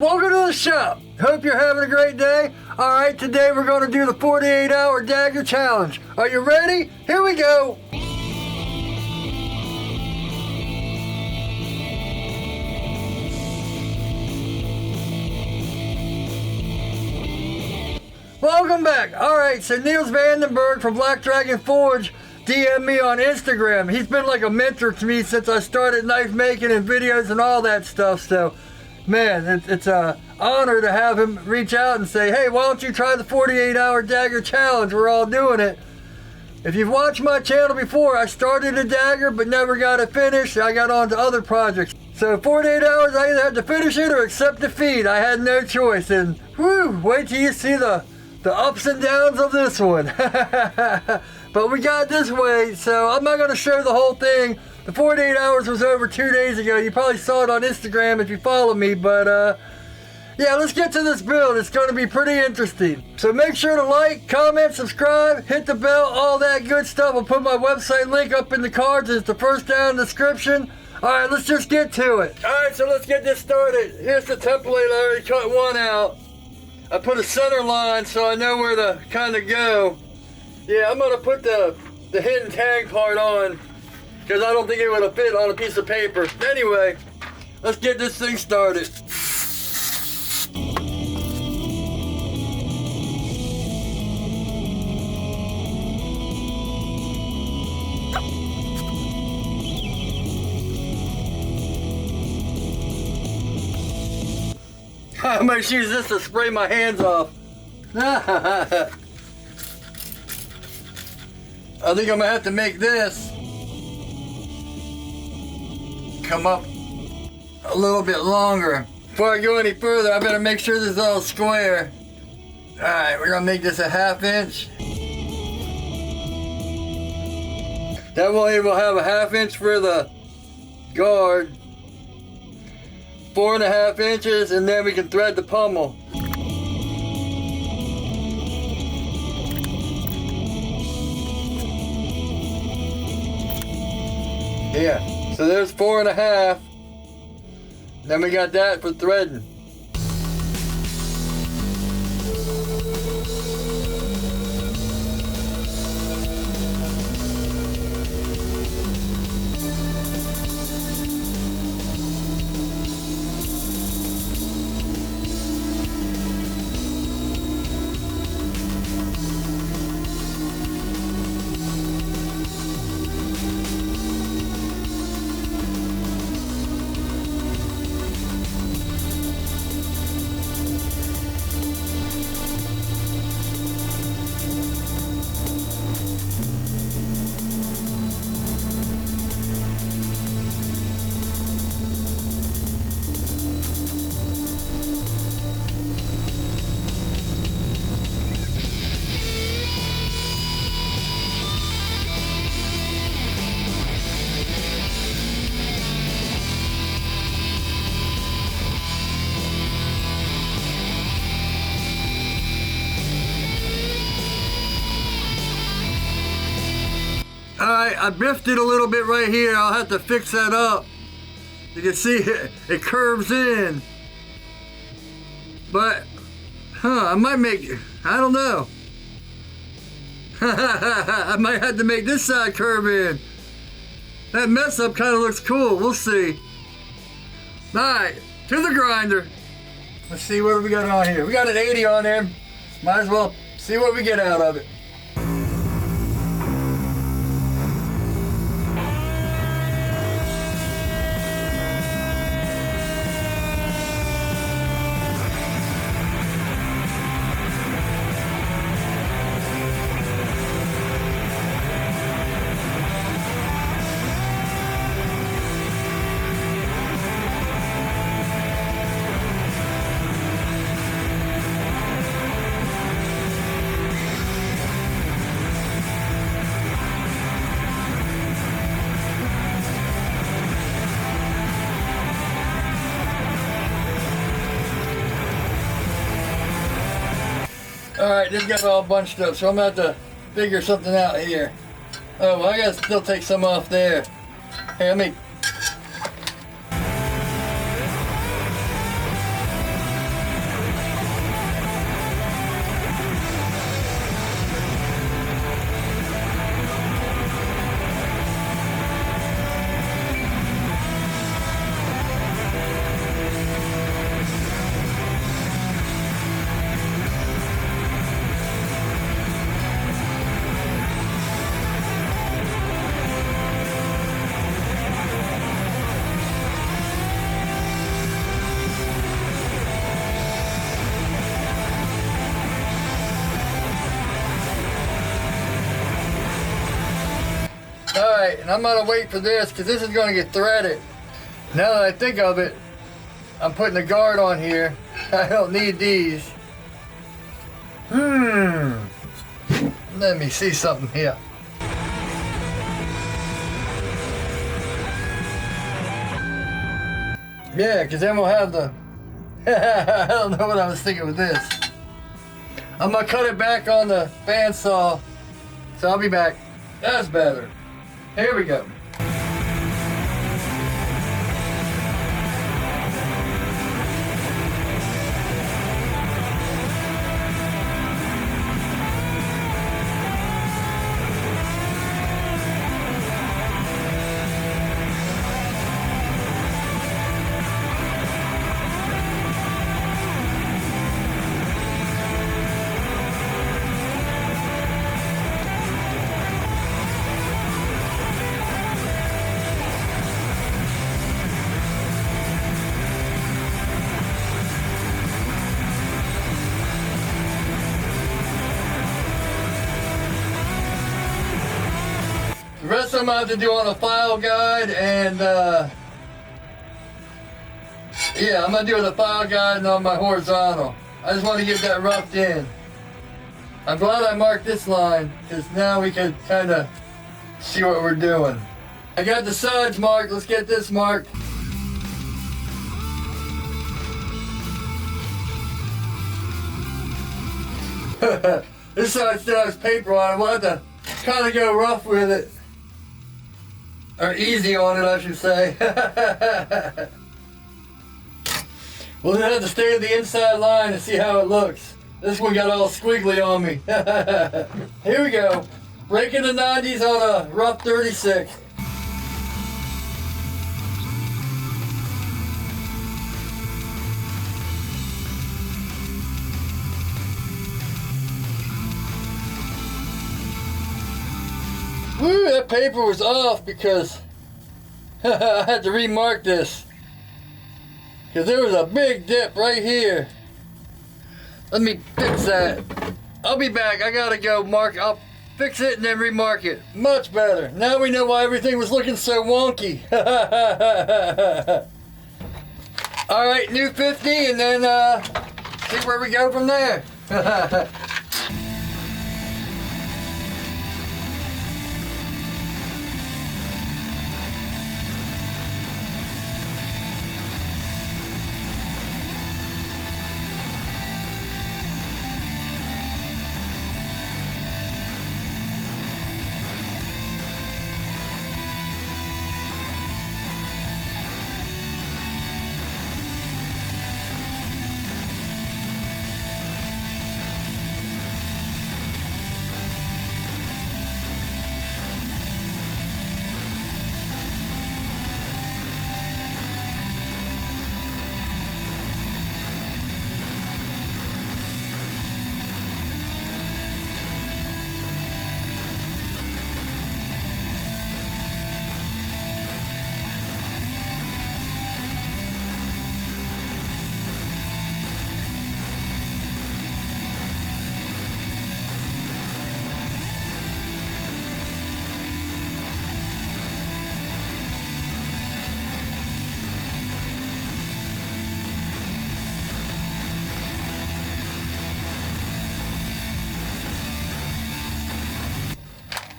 Welcome to the shop. Hope you're having a great day. Alright, today we're going to do the 48-hour Dagger challenge. Are you ready? Here we go. Welcome back. Alright, so Niels Vandenberg from Black Dragon Forge DM'd me on Instagram. He's been like a mentor to me since I started knife making and videos and all that stuff, so man, it's an honor to have him reach out and say, hey, why don't you try the 48-hour Dagger challenge? We're all doing it. If you've watched my channel before, I started a Dagger but never got it finished. I got on to other projects. So 48 hours, I either had to finish it or accept defeat. I had no choice. And whew, wait till you see the ups and downs of this one. But we got this way, so I'm not going to show the whole thing. The 48 hours was over 2 days ago. You probably saw it on Instagram if you follow me, but yeah, let's get to this build. It's going to be pretty interesting. So make sure to like, comment, subscribe, hit the bell, all that good stuff. I'll put my website link up in the cards. It's the first down in the description. Alright, let's just get to it. Alright, so let's get this started. Here's the template. I already cut one out. I put a center line so I know where to kind of go. Yeah, I'm going to put the hidden tag part on, because I don't think it would have fit on a piece of paper. Anyway, let's get this thing started. I might use this to spray my hands off. I think I'm gonna have to make this come up a little bit longer. Before I go any further, I better make sure this is all square. Alright, we're gonna make this a 1/2 inch. That way we'll have a 1/2 inch for the guard, 4.5 inches, and then we can thread the pommel. Yeah, so there's 4.5. Then we got that for threading. Alright, I biffed it a little bit right here. I'll have to fix that up. You can see it curves in. But, I might make, I don't know. I might have to make this side curve in. That mess up kind of looks cool. We'll see. Alright, to the grinder. Let's see what we got on here. We got an 80 on there. Might as well see what we get out of it. Alright, this got all bunched up, so I'm going to have to figure something out here. Oh, well, I got to still take some off there. Hey, let me Alright, and I'm gonna wait for this because this is gonna get threaded. Now that I think of it, I'm putting a guard on here. I don't need these. Let me see something here. Yeah, because then we'll have the... I don't know what I was thinking with this. I'm going to cut it back on the bandsaw. So I'll be back. That's better. Here we go. The rest of them I have to do on a file guide, and yeah, I'm gonna do the file guide and on my horizontal. I just want to get that roughed in. I'm glad I marked this line because now we can kind of see what we're doing. I got the sides marked. Let's get this marked. This side still has paper on it. I want to kind of go rough with it. Or easy on it, I should say. We'll just have to stay at the inside line and see how it looks. This one got all squiggly on me. Here we go. Breaking the 90s on a rough 36. Woo, that paper was off because I had to remark this. Because there was a big dip right here. Let me fix that. I'll be back. I gotta go mark. I'll fix it and then remark it. Much better. Now we know why everything was looking so wonky. Alright, new 50 and then see where we go from there.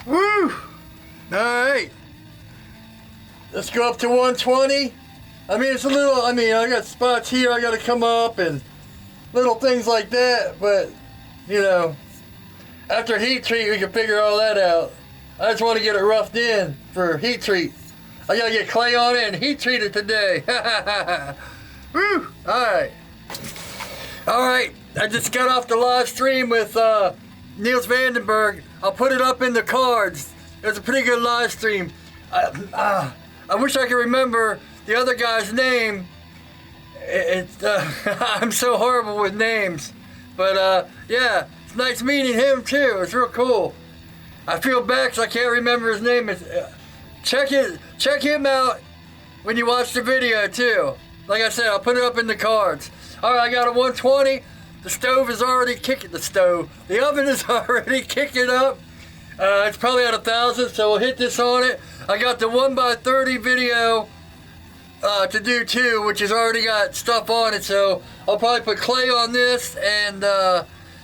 Woo! Alright. Let's go up to 120. I mean, it's a little, I got spots here I gotta come up and little things like that, but, you know, after heat treat, we can figure all that out. I just want to get it roughed in for heat treat. I gotta get clay on it and heat treat it today. Woo! Alright. Alright, I just got off the live stream with Niels Vandenberg. I'll put it up in the cards. It was a pretty good live stream. I wish I could remember the other guy's name. I'm so horrible with names. But yeah, it's nice meeting him too. It's real cool. I feel bad because I can't remember his name. Check him out when you watch the video too. Like I said, I'll put it up in the cards. Alright, I got a 120. The stove is already kicking. The oven is already kicking up. It's probably at 1,000, so we'll hit this on it. I got the 1x30 video to do too, which has already got stuff on it, so I'll probably put clay on this and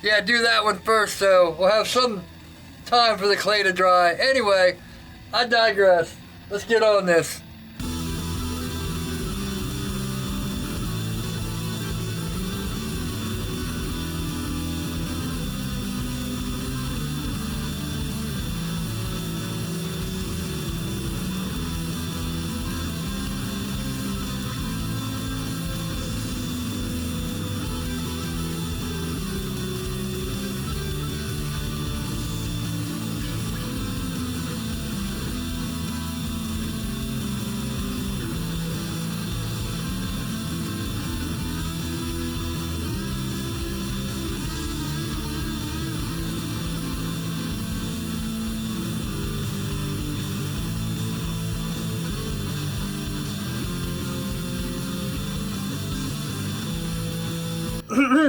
yeah, do that one first, so we'll have some time for the clay to dry. Anyway, I digress. Let's get on this.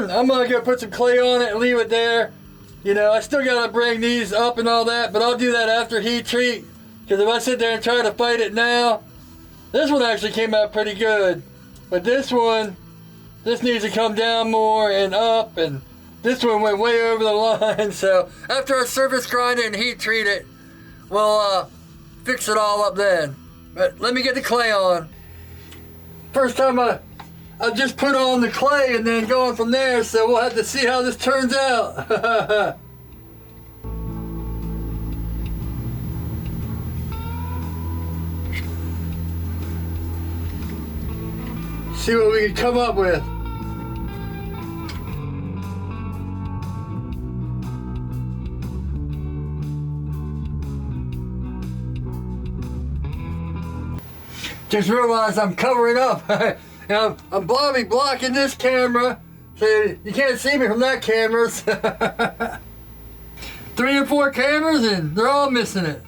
I'm gonna go put some clay on it and leave it there. You know, I still gotta bring these up and all that, but I'll do that after heat treat. Because if I sit there and try to fight it now, this one actually came out pretty good. But this one, this needs to come down more and up, and this one went way over the line. So after I surface grind it and heat treat it, we'll fix it all up then. But let me get the clay on. First time I just put on the clay and then going from there, so we'll have to see how this turns out. See what we can come up with. Just realized I'm covering up. Now, I'm blocking this camera, so you can't see me from that camera. 3 or 4 cameras, and they're all missing it.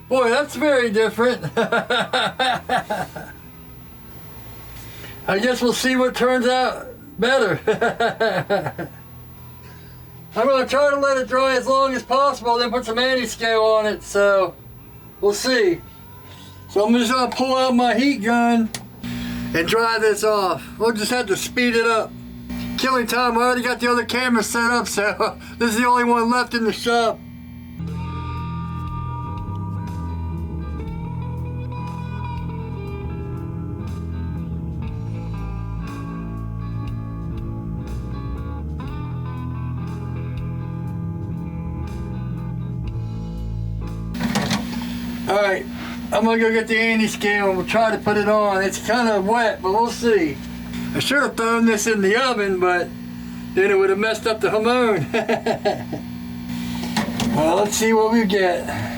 Boy, that's very different. I guess we'll see what turns out better. I'm going to try to let it dry as long as possible, then put some anti-scale on it, so we'll see. So I'm just going to pull out my heat gun and dry this off. We'll just have to speed it up. Killing time, I already got the other camera set up, so this is the only one left in the shop. Alright, I'm gonna go get the anti-scale and we'll try to put it on. It's kind of wet, but we'll see. I should have thrown this in the oven, but then it would have messed up the hormone. Well, let's see what we get.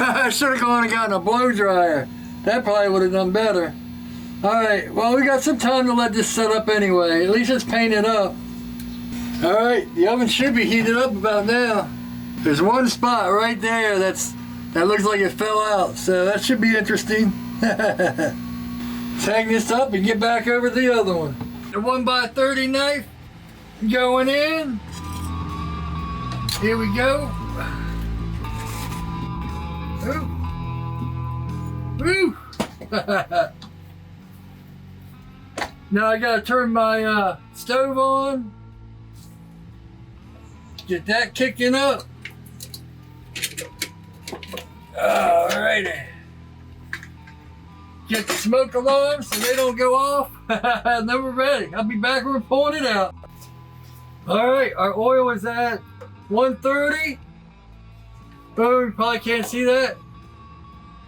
I should have gone and gotten a blow dryer. That probably would have done better. Alright, well, we got some time to let this set up anyway. At least it's painted up. Alright, the oven should be heated up about now. There's one spot right there that looks like it fell out, so that should be interesting. Let's hang this up and get back over to the other one. The 1x30 knife going in. Here we go. Ooh. Woo! Now I gotta turn my stove on. Get that kicking up. Alrighty. Get the smoke alarms so they don't go off. And then we're ready. I'll be back when we're pulling it out. Alright, our oil is at 130. Oh, you probably can't see that.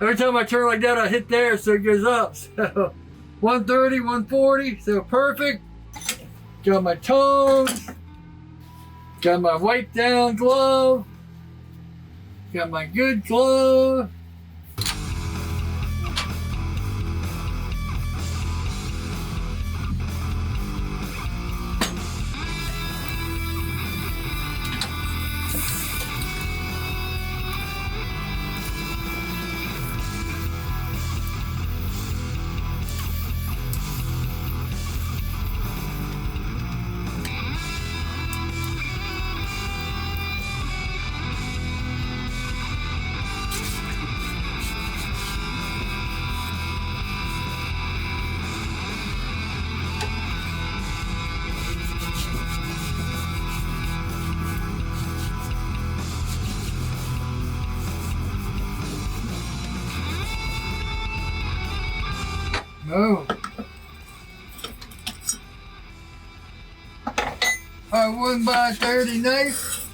Every time I turn like that, I hit there, so it goes up. So 130, 140, so perfect. Got my tongs. Got my wipe down glove. Got my good glove. Oh. Our 1x30 knife.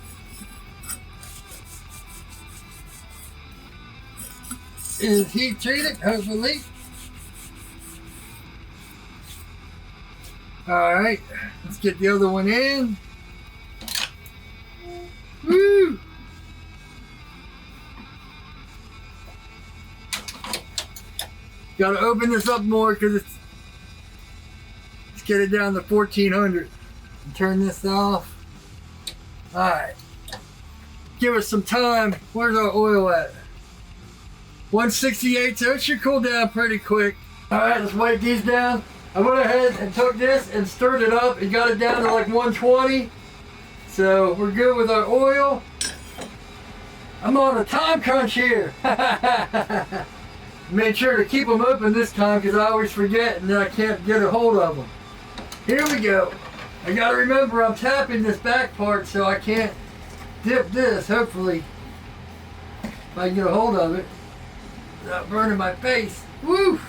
Is heat treated, hopefully. Alright, let's get the other one in. Woo! Gotta open this up more because let's get it down to 1400 and turn this off. Alright. Give us some time. Where's our oil at? 168, so it should cool down pretty quick. Alright, let's wipe these down. I went ahead and took this and stirred it up and got it down to like 120. So we're good with our oil. I'm on a time crunch here. Made sure to keep them open this time because I always forget and then I can't get a hold of them. Here we go. I gotta remember I'm tapping this back part so I can't dip this, hopefully. If I can get a hold of it without burning my face. Woo!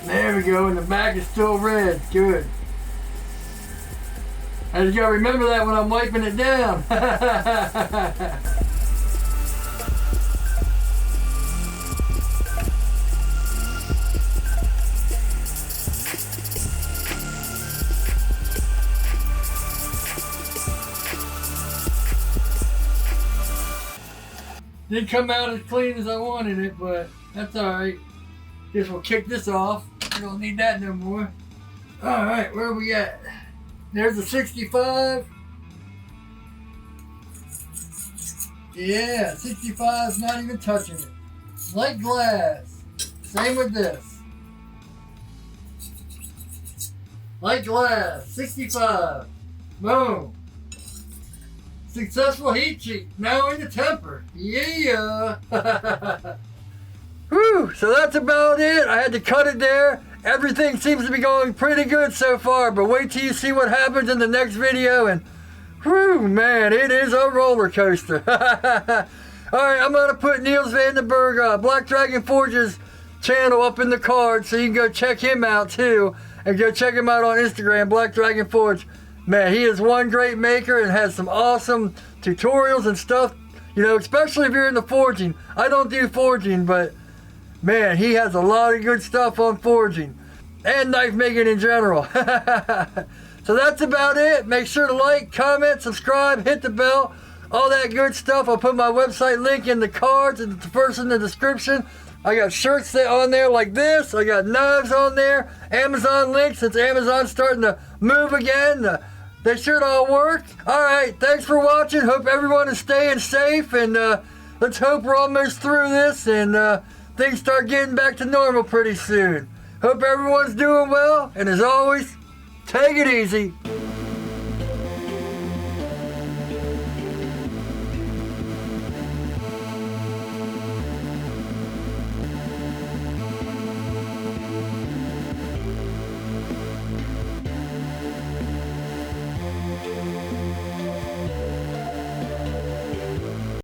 There we go, and the back is still red. Good. I just gotta remember that when I'm wiping it down. Didn't come out as clean as I wanted it, but that's alright. Guess we'll kick this off. We don't need that no more. Alright, where are we at? There's a 65. Yeah, 65 is not even touching it. Like glass. Same with this. Like glass, 65. Boom. Successful heat treat. Now in the temper. Yeah. Whew, so that's about it. I had to cut it there. Everything seems to be going pretty good so far, but wait till you see what happens in the next video and whew, man, it is a roller coaster. Alright, I'm going to put Niels Vandenberg, Black Dragon Forge's channel up in the card so you can go check him out too. And go check him out on Instagram, Black Dragon Forge. Man, he is one great maker and has some awesome tutorials and stuff. You know, especially if you're into forging. I don't do forging, but man, he has a lot of good stuff on forging and knife making in general. So that's about it. Make sure to like, comment, subscribe, hit the bell, all that good stuff. I'll put my website link in the cards and the first in the description. I got shirts on there like this. I got knives on there. Amazon links since Amazon's starting to move again. They should all work. Alright, thanks for watching. Hope everyone is staying safe and let's hope we're almost through this and things start getting back to normal pretty soon. Hope everyone's doing well, and as always, take it easy.